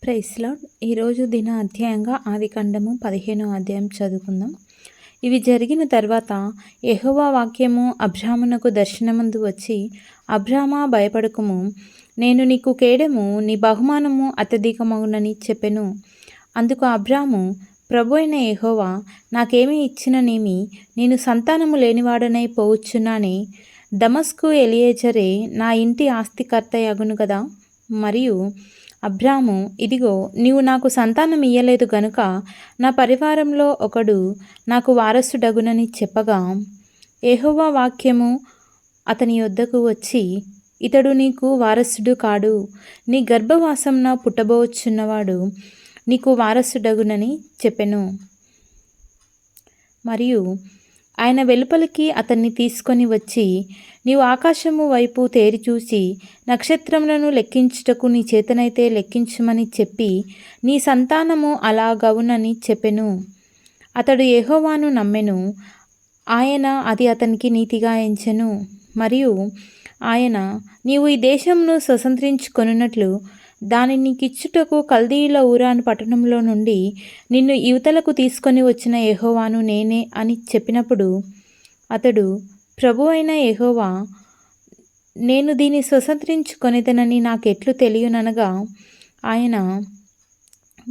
Praise lord. ఈరోజు దిన అధ్యాయంగా ఆదికాండము 15వ అధ్యాయం చదువుకుందాం. ఇవి జరిగిన తర్వాత యెహోవా వాక్యము అబ్రామునకు దర్శనమందు వచ్చి, అబ్రామా భయపడకుము, నేను నీకు కేడెము, నీ బహుమానము అత్యధికమగునని చెప్పెను. అందుకు అబ్రాము, ప్రభు అయిన యెహోవా నాకేమి ఇచ్చిననేమి, నేను సంతానము లేనివాడనై పోవచ్చున్నానే. దమస్కు ఎలియేజరే నా ఇంటి ఆస్తికర్త యగును కదా. మరియు అబ్రాము, ఇదిగో నీవు నాకు సంతానం ఇయ్యలేదు గనుక నా పరివారంలో ఒకడు నాకు వారసుడగునని చెప్పగా, యెహోవా వాక్యము అతని యొద్దకు వచ్చి, ఇతడు నీకు వారసుడు కాడు, నీ గర్భవాసంన పుట్టబోచున్నవాడు నీకు వారసుడగునని చెప్పెను. మరియు ఆయన వెలుపలికి అతన్ని తీసుకొని వచ్చి, నీవు ఆకాశము వైపు తేరి చూసి నక్షత్రములను లెక్కించుటకు నీ చేతనైతే లెక్కించుమని చెప్పి, నీ సంతానము అలాగవునని చెప్పెను. అతడు యెహోవాను నమ్మెను, ఆయన అది అతనికి నీతిగా ఎంచెను. మరియు ఆయన, నీవు ఈ దేశమును స్వతంత్రించుకొనున్నట్లు దానిని నీకిచ్చుటకు కల్దీయుల ఊరాను పట్టణంలో నుండి నిన్ను యువతలకు తీసుకొని వచ్చిన యెహోవాను నేనే అని చెప్పినప్పుడు, అతడు, ప్రభు అయిన యెహోవా, నేను దీన్ని స్వతంత్రించుకొనిదనని నాకెట్లు తెలియననగా, ఆయన,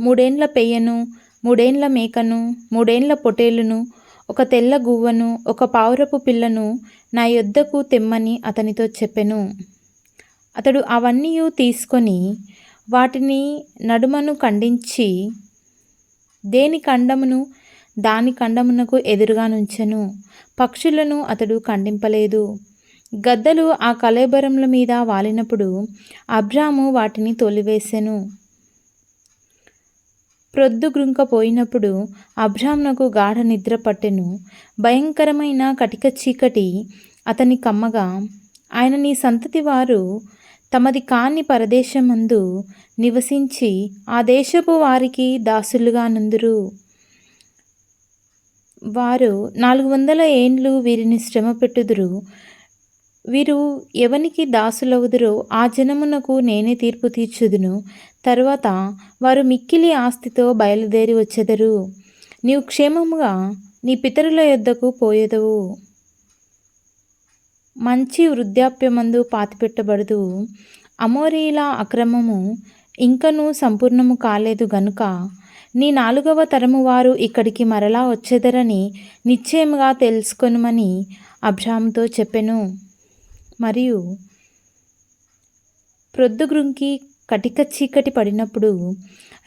3 ఏండ్ల పెయ్యను, 3 ఏండ్ల మేకను, 3 ఏండ్ల పొటేలును, ఒక తెల్ల గువ్వను, ఒక పావురపు పిల్లను నా యొద్దకు తెమ్మని అతనితో చెప్పెను. అతడు అవన్నీ తీసుకొని వాటిని నడుమను ఖండించి దేని ఖండమును దాని ఖండమునకు ఎదురుగా నుంచెను. పక్షులను అతడు ఖండింపలేదు. గద్దలు ఆ కళేబరముల మీద వాలినప్పుడు అబ్రాము వాటిని తోలివేసెను. ప్రొద్దుగ్రుంకపోయినప్పుడు అబ్రామునకు గాఢ నిద్ర పట్టెను. భయంకరమైన కటిక చీకటి అతని కమ్మగా, ఆయన, నీ సంతతి వారు తమది కాని పరదేశమందు నివసించి ఆ దేశపు వారికి దాసులుగా నుందురు. వారు 400 ఏండ్లు వీరిని శ్రమ పెట్టుదురు. వీరు ఎవనికి దాసులవుదురో ఆ జనమునకు నేనే తీర్పు తీర్చుదును. తరువాత వారు మిక్కిలి ఆస్తితో బయలుదేరి వచ్చెదరు. నీవు క్షేమముగా నీ పితరుల యొద్దకు పోయెదవు. మంచి వృద్ధాప్యమందు పాతిపెట్టబడదు. అమోరీల అక్రమము ఇంకనూ సంపూర్ణము కాలేదు గనుక నీ 4వ తరము వారు ఇక్కడికి మరలా వచ్చెదరని నిశ్చయముగా తెలుసుకొనుమని అబ్రాముతో చెప్పెను. మరియు ప్రొద్దుగ్రుంకి కటిక చీకటి పడినప్పుడు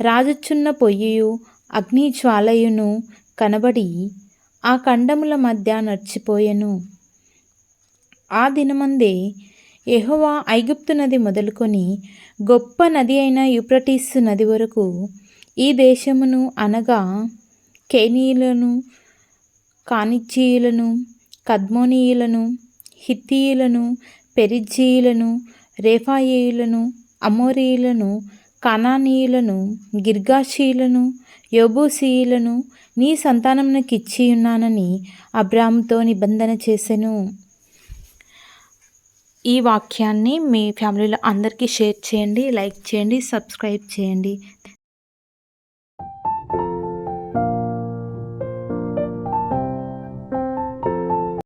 రాజుచున్న పొయ్యియు అగ్ని జ్వాలయును కనబడి ఆ ఖండముల మధ్య నడిచిపోయెను. ఆ దినమందే యెహోవా ఐగుప్తు నది మొదలుకొని గొప్ప నది అయిన యూఫ్రటీసు నది వరకు ఈ దేశమును, అనగా కేనీయులను, కానిజీయులను, కద్మోనీయులను, హిత్తీయులను, పెరిజ్జీయులను, రేఫాయీయులను, అమోరీయులను, కనానీయులను, గిర్గాషీయులను, యెబూసీయులను నీ సంతానమునకిచ్చియున్నానని అబ్రాముతో నిబంధన చేసెను. ఈ వాక్యాన్ని మీ ఫ్యామిలీలో అందరికీ షేర్ చేయండి, లైక్ చేయండి, సబ్స్క్రైబ్ చేయండి.